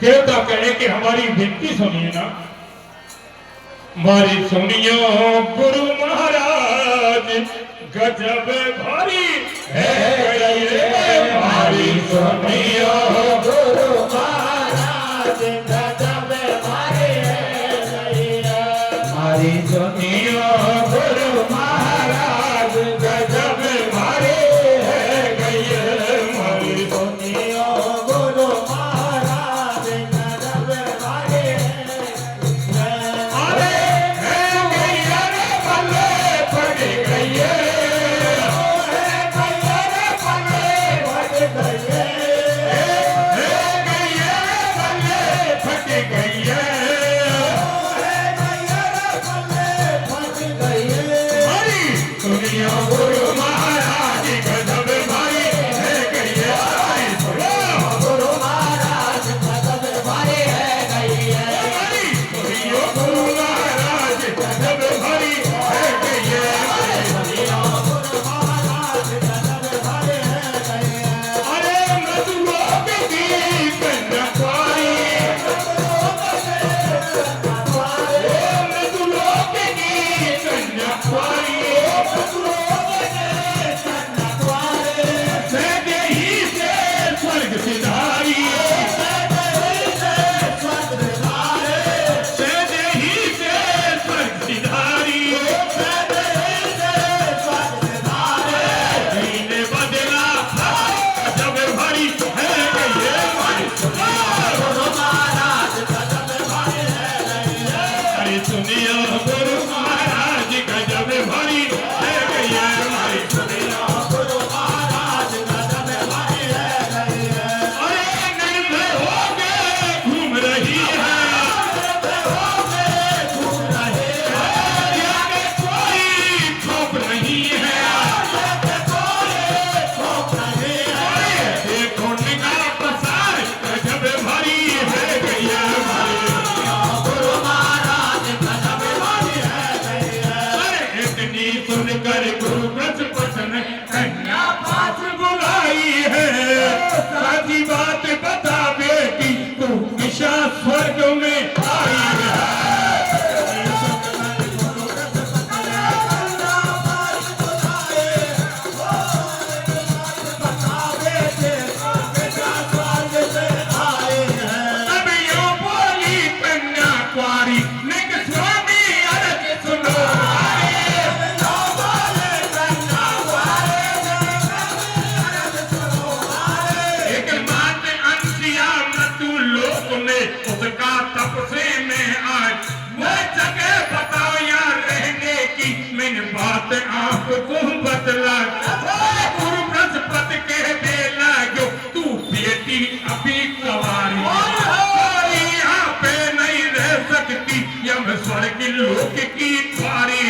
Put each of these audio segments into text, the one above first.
देवता कहे कि हमारी विनती सुनिए ना। मारी सुनियो गुरु महाराज गजब भारी है। मारी सुनियो गुरु महाराज गजब भारी है। मारी सुनियो गुरु महाराज गजब भारी है। मारी सुनियो गुरु महाराज गजब भारी है। अरे गैया रे बल्ले पड़ गई गुरु बृहस्पति के बेला जो तू बेटी अभी कवारी यहाँ पे नहीं रह सकती। यम स्वर्ग लोक की द्वारी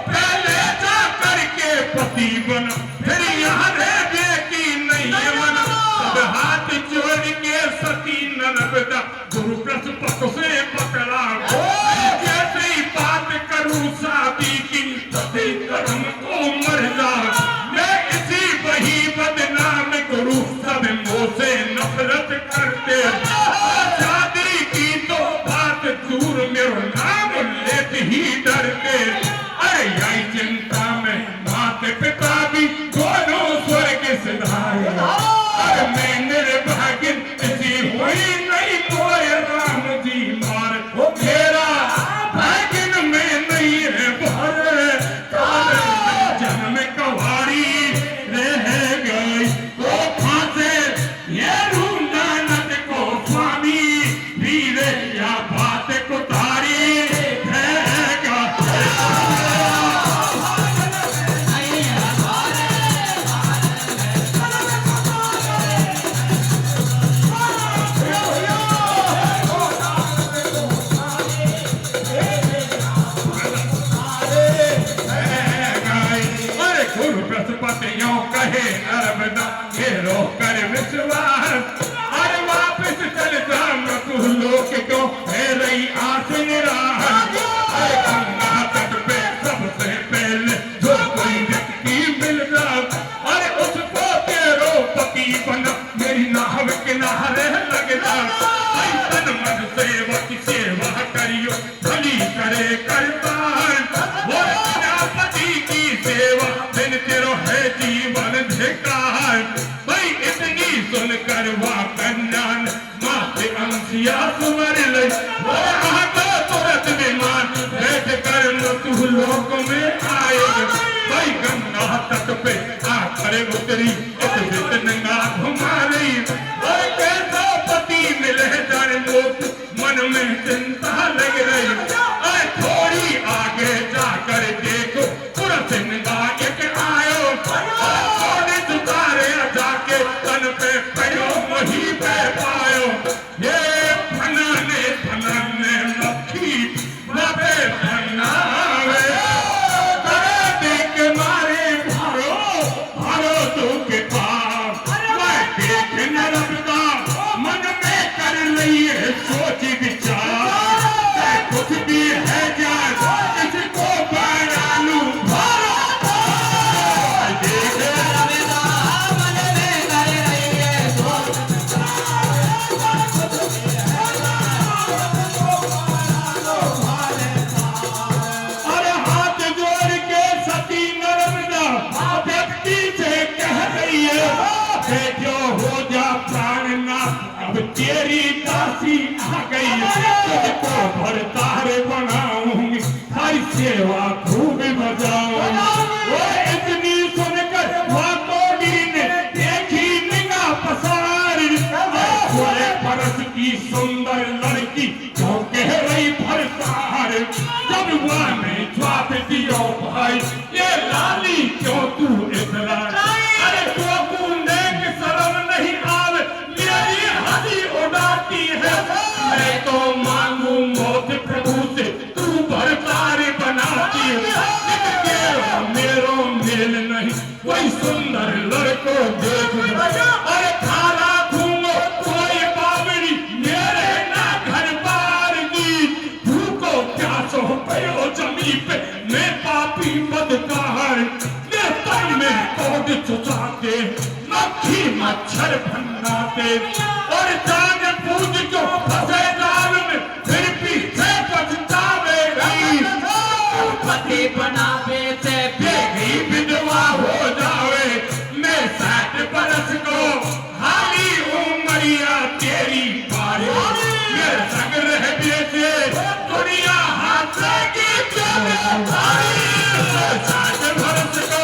पहले जा करके पति बन फिर यहाँ रहने की नहीं मन। अब हाथ जोड़ के सती नर्मदा गुरु बृहस्पति से पकड़ा। जैसे ही बात करूँ शादी की सती कर्म को मर जा। मैं इसी वही बदनाम गुरु सब मुझसे नफरत करते। शादी की तो बात दूर मेरा नाम लेते ही डरते। अरे यही चिंता में माता पिता भी दोनों स्वर्ग सिधारे। अरे मैं निर्भाग्य इसी हुई नहीं मोए राम जी मार मेरा भाग्य में नहीं है भर। जन्म कवारी रह गई वो फांसे ये रूंदानत को स्वामी वीर या बात को तारी रहेगा। बृहस्पतियों कहे नर्मदा घेरो कर विश्वास। अरे वापस चल जा मृत्यु लोक को है रही आस निराश। अरे गंगा तट पे सबसे पहले जो कोई व्यक्ति मिल जाए अरे उसको तेरो पति बना मेरी नाव किनारे लग जा। सिया सुमर ले तुरंत विमान बैठ कर तू लोक में आएगा। भाई गंगा तट पे आकर उतरी एक नंगा घुमा रही और कैसा पति मिले जाने लोग मन में चिंता लग रही। अरे थोड़ी आगे जाकर देखो तुरंत नंगा एक आयो थोड़े दुकारे जाके तन पे पैरो वही पे पायो। ये फनाने मक्खी बाबे फनावे देख मारे भारो तो के पास देख नरबदा मन में कर रही है सोच विचार कुछ भी है जान इसको बना लूं तेरी दासी आ गई तुझको भरतार बनाऊंगी हर सेवा खूब बजाऊंगी। वो इतनी सुनकर वाकोडी ने देखी निगाह पसारी थोड़े बरस की सुंदर लड़की जो कह रही भरतार जब वह ने जवाब दियो भाई ये लाली क्यों तू इतना अरे तू नेक शर्म नहीं आवे मेरी हदी उड़ाती है। मैं तो मांगू मौत प्रभु से तू भरतार बनाती है मेरो मेल नहीं कोई सुंदर लड़को देख अरे खाना घूमो कोई बावड़ी मेरे ना घर बार की भूखो प्यासो पयो जमी पे मैं पापी बदकार ये तन में कोड चुचाते मक्खी मच्छर भन्नाते और जान पूज जो फंसे जाल में फिर पीछे पछतावे गई पति बनावे से बेगी विधवा हो जावे। मैं 60 बरस को हाली उमरिया तेरी बारे मेरे संग रह बेचे दुनिया हाथ की 60 बरस को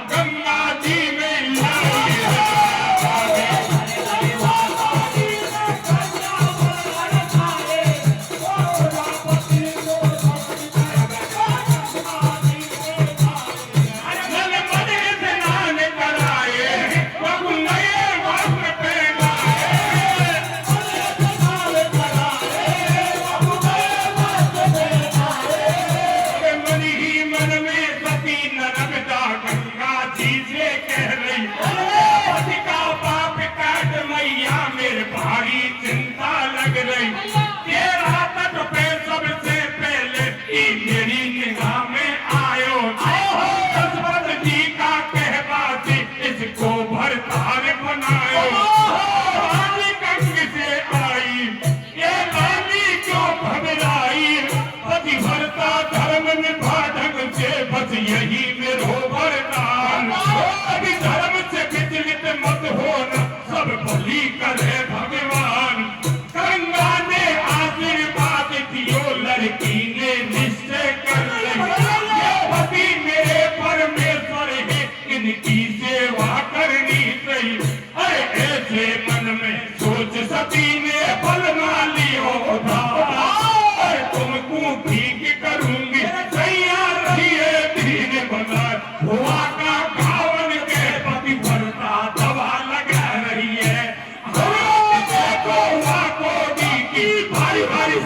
गंगा जी में यही मेरो वरदान अभी धर्म से विचलित मत होना सब भली करे भगवान। गंगा ने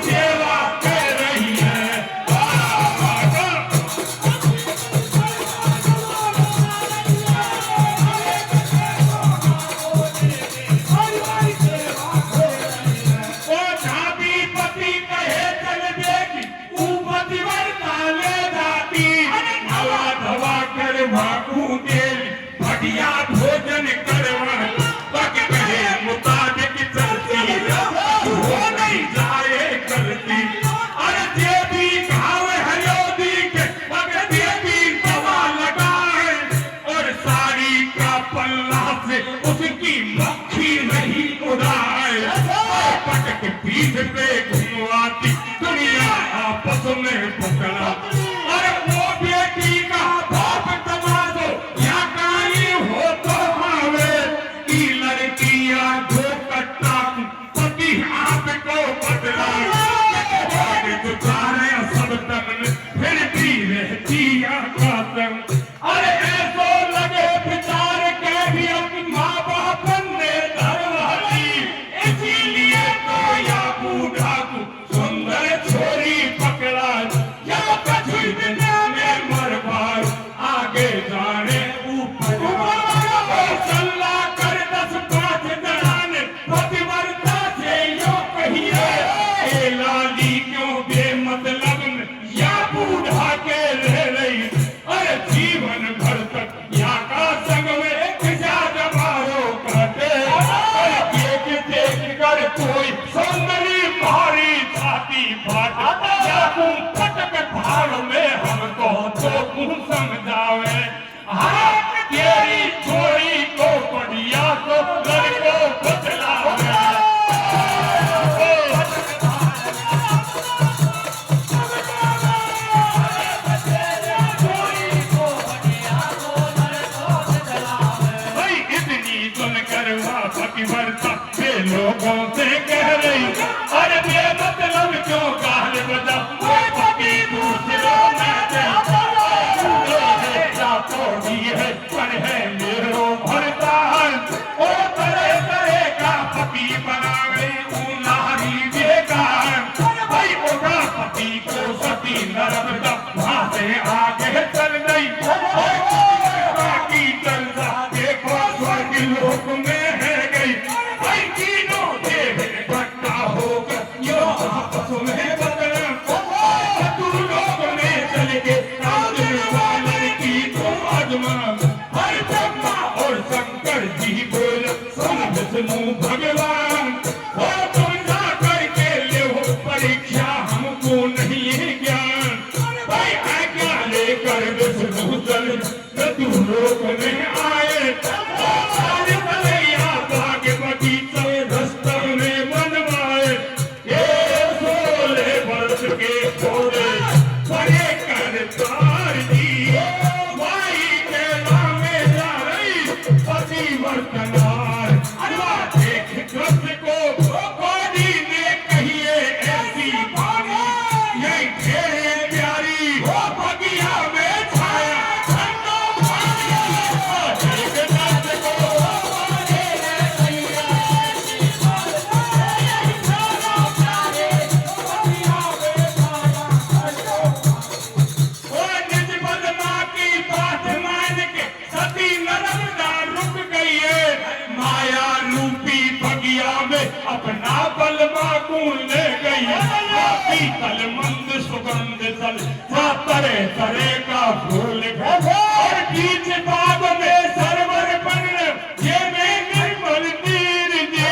सेवा कर रही है। ओ जहाँ भी पति कहे चल देगी, उपति वर्ता ले जाती। हवा धवा कर भागू देवी, बढ़िया भोजन करवा पग कहे मुताबिक चलती, हो नहीं जाए करती। अरे देवी घाव हरियोदी के पग देवी दवा लगाए, और साड़ी का पल्ला से उसकी मक्खी नहीं उड़ाए। पटक पीठ पे घुमवाती दुनिया आपस में पकड़ा। अरे वो बेटी का बाप तमाशो या काई हो तो आवे, की लड़कियां दो कट्टा पति आपको बदला। गुजारे सब तक फिर भी रहती आकाशम। अरे ऐसो लगे विचार के भी अपनी माँ बाप ने धरवाली, इसीलिए तो या बूढ़ा को सुंदर छोरी पकड़ा। जब कछु दुनिया में मरवार आगे जाने ऊपर सल्ला कर 10-5 जनाने पतिव्रता से यो कहिए, ए लाली क्यों बेमतलब में या बूढ़ा के रह रही। अरे जीवन भर तक यहाँ का संग में एक जबारो काटे। देख देख कर कोई सौंदर्य भारी छाती फाट, या तुम पटक भाड़ में हमको तो तुम समझावे। हाथ तेरी छोरी को बढ़िया तो लड़को बदलावे। भाई इतनी सुनकर वह पतिव्रता वे लोगों से कह रही, अरे बेमतलब क्यों गाल बजा, वो पति दूसरों में है पर है मेरो भरता। ओ तरह तरह का पति बनावे नारी बेकार। भाई ओका पति को सती नरमदा वहां से आगे चल गई। बाकी चलता देखो स्वर्ग लोक में है गई। भाई तीनों देव इकट्ठा होकर यो आपस में बदला। तू लोग में चल के वाले की तो आजमान। हर ब्रह्मा और शंकर जी बोल सुन विष्णु भगवान, और तुम ना करके ले हो परीक्षा, हमको नहीं है ज्ञान। भाई आज्ञा लेकर विष्णु चल तू लोक में आए। भाग्यवती से रास्ता में मनवाए। ये 16 वर्ष के थोड़े बड़े करतार जी, माई के नामे जा रही पतिव्रतनार। देख कृष्ण को कोडी ने कहिए ऐसी बानी, यही तेरे प्यारी हो बगिया में छाया ठंडो पानी। देख कृष्ण को कोडी ने कहिए ऐसी बानी, तेरे प्यारे बगिया में छाया ठंडो पानी। ओ निज बदमा की बात मान के सती नर्मदा रुक गई है। माया रूपी बगिया में अपना बलमा कून ले गई है। पीतल मंद सुगंध तल तरह तरह का फूल और बीच बाग में सरवर बन ये में निर्मल तीर दी।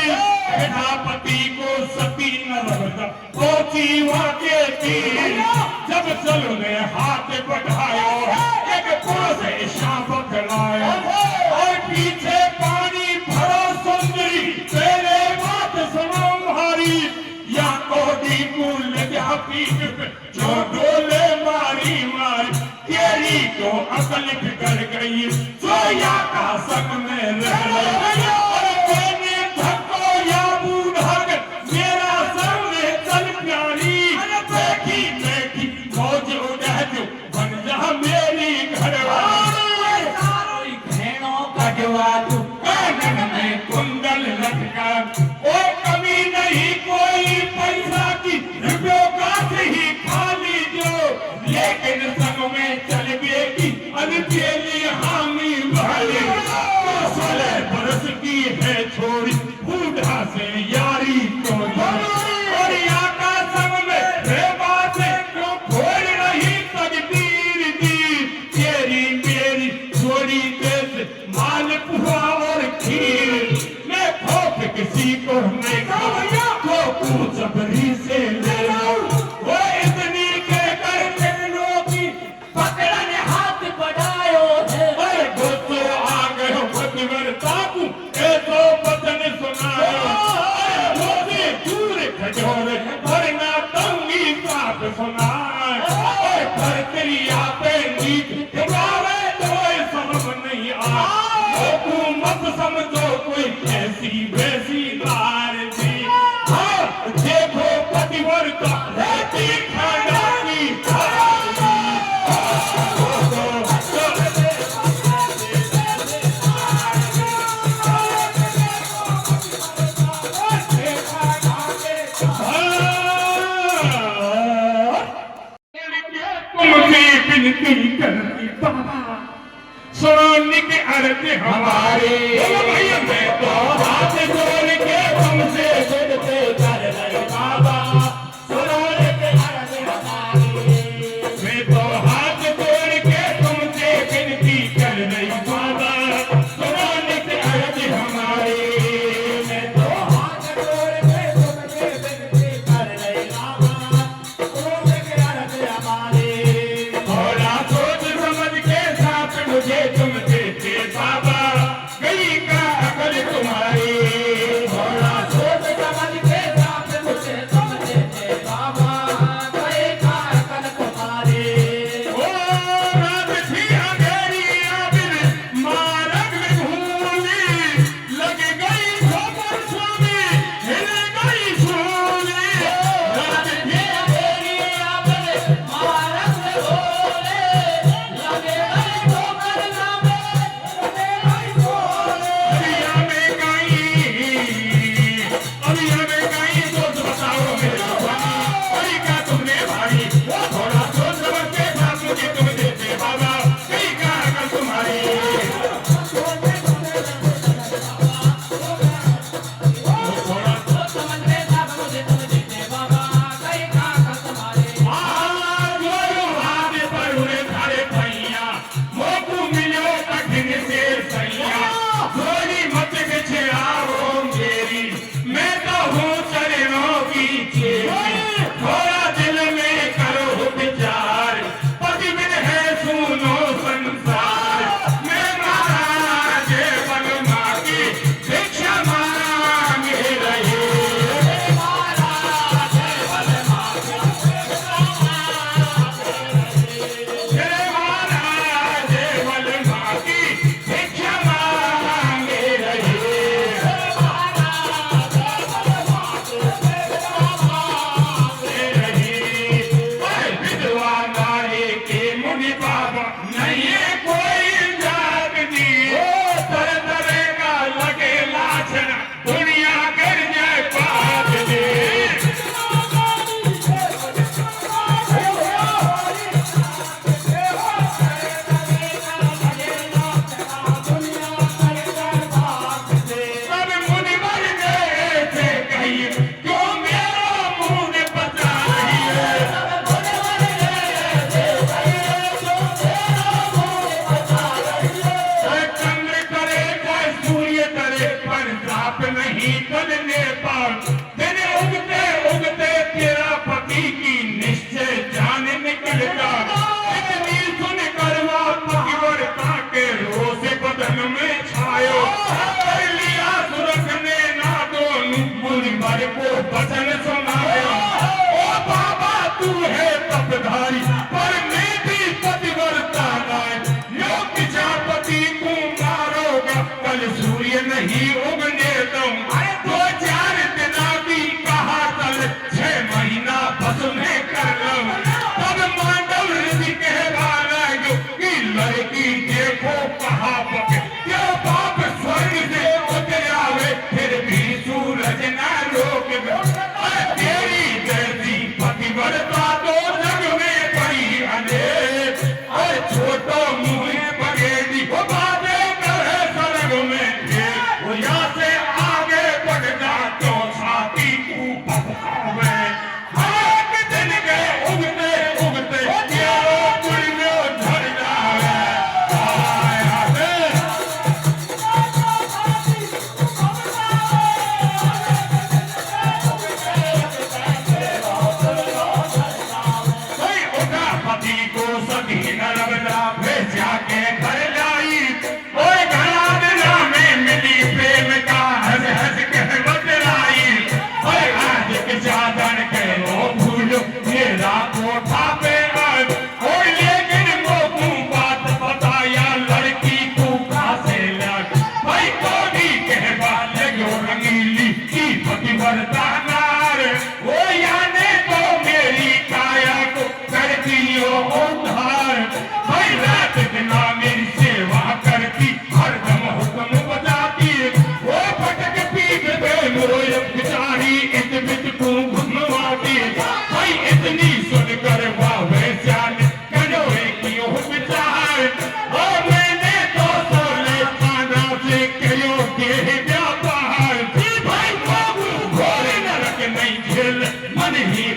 सेनापति को सती नर्मदा पहुंची वहां के तीर। जब चलो ने हाथ बढ़ायो एक पुरुष शाप खिलाया, और पीछे पानी भरा सुंदरी तेरे बात सुनो भारी। या कोडी कूल गया पीठ पे जो डोले मारी मारी, तेरी तो अकल बिगड़ गई सोया का संग में रह गई। और मैंने धक्को या बूढ़ा मेरा सामने चल प्यारी। देखी देखी मौज उड़ा जो बन जा मेरी घरवाली। सारी बहनों का जवाब कानन में कुंडल लटका। ओ कमी नहीं कोई पैसा की ही से ले लो। वो इतनी के कर चरणों की पकड़न हाथ बढ़ायो है। अरे वो तो आ गए हो पतिवर बाबू, ये तो वचन सुनायो। अरे वो भी दूर खजोर वरना तंगी बात सुनाए। अरे पर तेरी आपे नीक गावे तो समझ नहीं आ। तू मत समझो कोई ऐसी वैसी बार जी। हाँ देखो पतिवर का रहती खाना की तुमसे विनती करती बाबा, सुनो निक अर्ज हमारे। भैया मैं तो हाथ जोड़ के तुमसे विनती कर रहे बाबा, सुनो निक अर्ज हमारी। मैं तो हाथ जोड़ के तुमसे विनती कर रही बाबा, सुनो निक अर्ज हमारे। मैं तो हाथ जोड़ के तुमसे विनती कर रहे बाबा, सुनो निक अर्ज हमारी। थोड़ा सोच समझ के साथ मुझे तुम देते बाबा, गई का अकल तुम्हारी। थोड़ा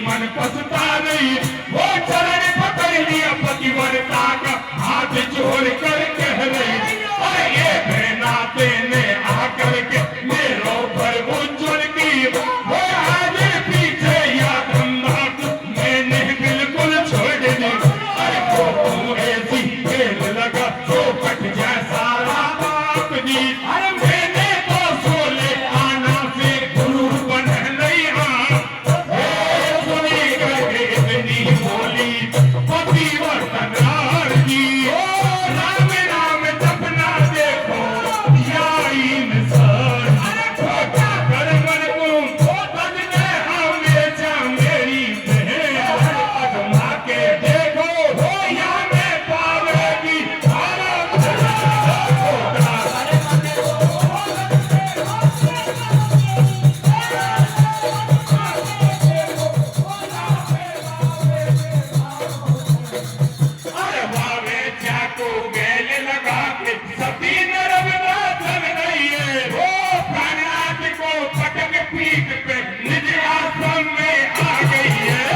मन पछता नहीं, वो चरण पकड़ लिया पतिव्रता का हाथ जोड़ कर कह रही, और ये बहना तेने आकर के मेरो पर उज्जवल की, वो आगे पीछे या धंधा मैंने बिल्कुल छोड़ दी। अरे को तू ऐसी खेल लगा तो कट जाए सारा पाप जी। अरे मैंने तो सोले आना से गुरु बन नहीं, हाँ सुनी करके इतनी बोली पतिवर्तन की, ओ राम राम जपना देखो या इंसान। क्या कर मन को बदले हमेशा मेरी बहन, अजमा के देखो हो या मैं पावेगी सारा अरे वावे चाकू गैल लगा के सती नरम नाथन नहीं है, वो प्राणनाथ को पटक पीठ पे निज आश्रम में आ गई है।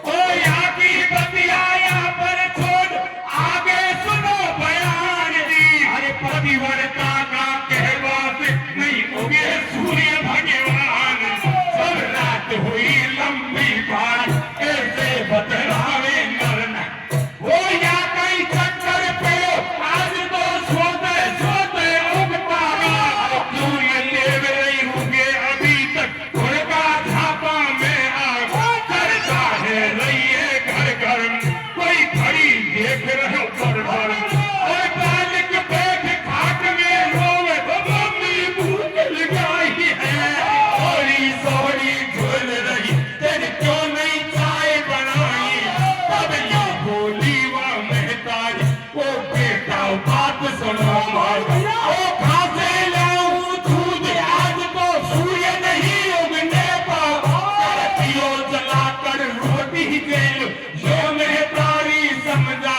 ओ यहाँ की बतिया यहाँ पर छोड़ आगे सुनो बयान दी। अरे पतिव्रता का कहवास नहीं उगे सूर्य भगवान, सब रात हुई लंबी बात ऐसे बतलावे मरना, वो या कहीं चक्कर पे आज तो सोते उगता सूर्य देव नहीं उगे अभी तक, उनका झापा में आग करता है रहिए घर घर, कोई खड़ी देख रहे पर और बालक बैठ खाट में रोवे, मम्मी भूख लगाई है, सोरी झोल रही तेरे क्यों नहीं चाय बनाई। तब ये बोली वह महतारी, वो बेटा बात सुनो ओ खासे लाऊं दूध, आज तो सूर्य नहीं उगने पाओ, पियो जलाकर रोटी दे लो ये महतारी समझा।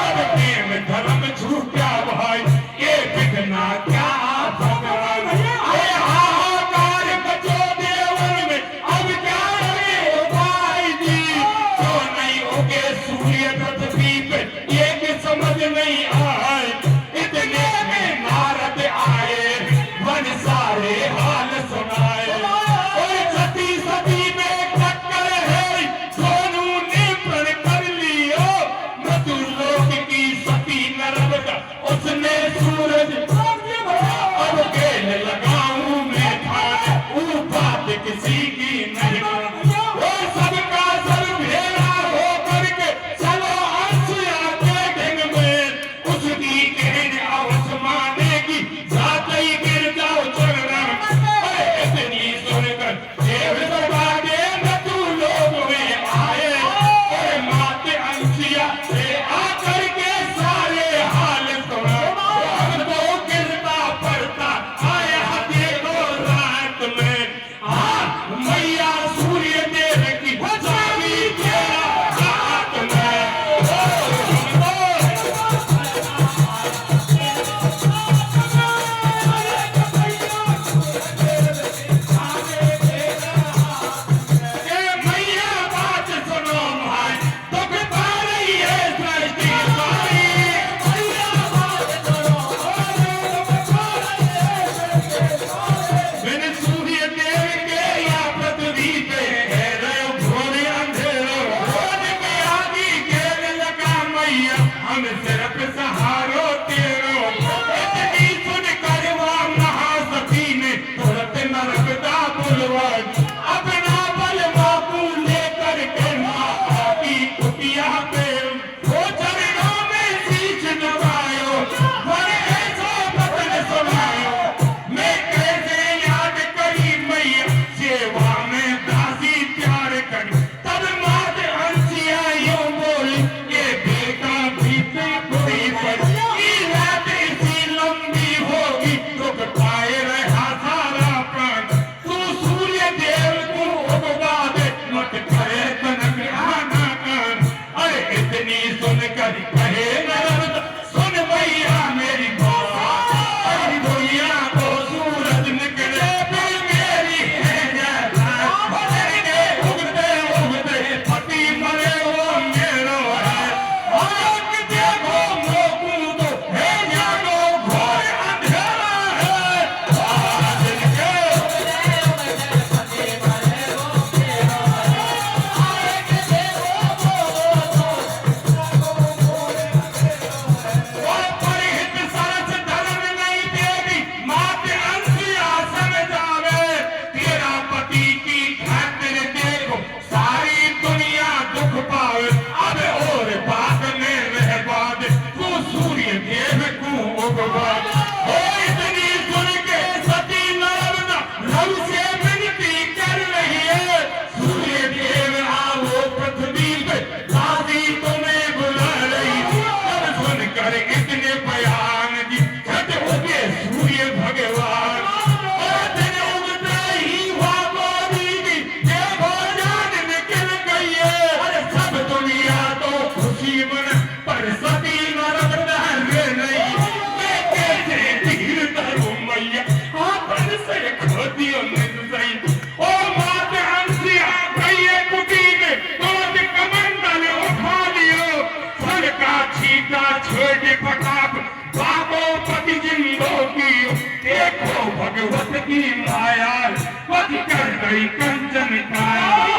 अब प्रेम धर्म छूटा भाई, ये बिगना क्या भगवान, ये हाहाकार बचो देवन में, अब क्या लगे भाई जी। क्यों नहीं उगे सूर्य पृथ्वी पे ये भी समझ नहीं आए, इतने में नारद आए वन सारे हाल सुनाए, और सती सती में टक्कर है दोनों ने प्रण कर लियो, मधुलोक की सती नर्मदा उसने सूरज अब गेल लगाऊं मैं थान, वो बात किसी की नहीं, वो सबका सब भेड़ा हो करके चलो अंसुया के ढंग में, उसकी कहने अवश्य मानेगी जाते ही गिर जाओ चरण। इतनी सुनकर देव सभागे मधुलोक में आए, और माते अंसिया से आकर के सारे हाल सुना, अब तो गिरता पड़ता आया देखो रात में, हाँ मैया सूर्य देव की चाबी तेरा हाथ में। मैया बात सुनो भाई, तो बता रही है सृष्टि हमारी, मैंने सूर्य देव के या पृथ्वी पे है रहे घोरे अंधेरों, रोज के आगे घेर लगा मैया हम सिर्फ सहारो तेरो। इतनी सुनकर वह महासती ने तुरंत नरकदा बुलवा, अपना बल बाबू लेकर के माता की कुटिया पे वो चरणों में शीश नवायो, बड़े ऐसा बदन सुनायो, मैं कैसे याद करी मैया सेवा में दासी प्यार करी। तब मात अंसिया यूं बोली, ये बेटा भी बुरी पड़ी, का छेड़ पटाप बाबो पति जिंदों की देखो भगवत की माया पति कर गई कंचन काया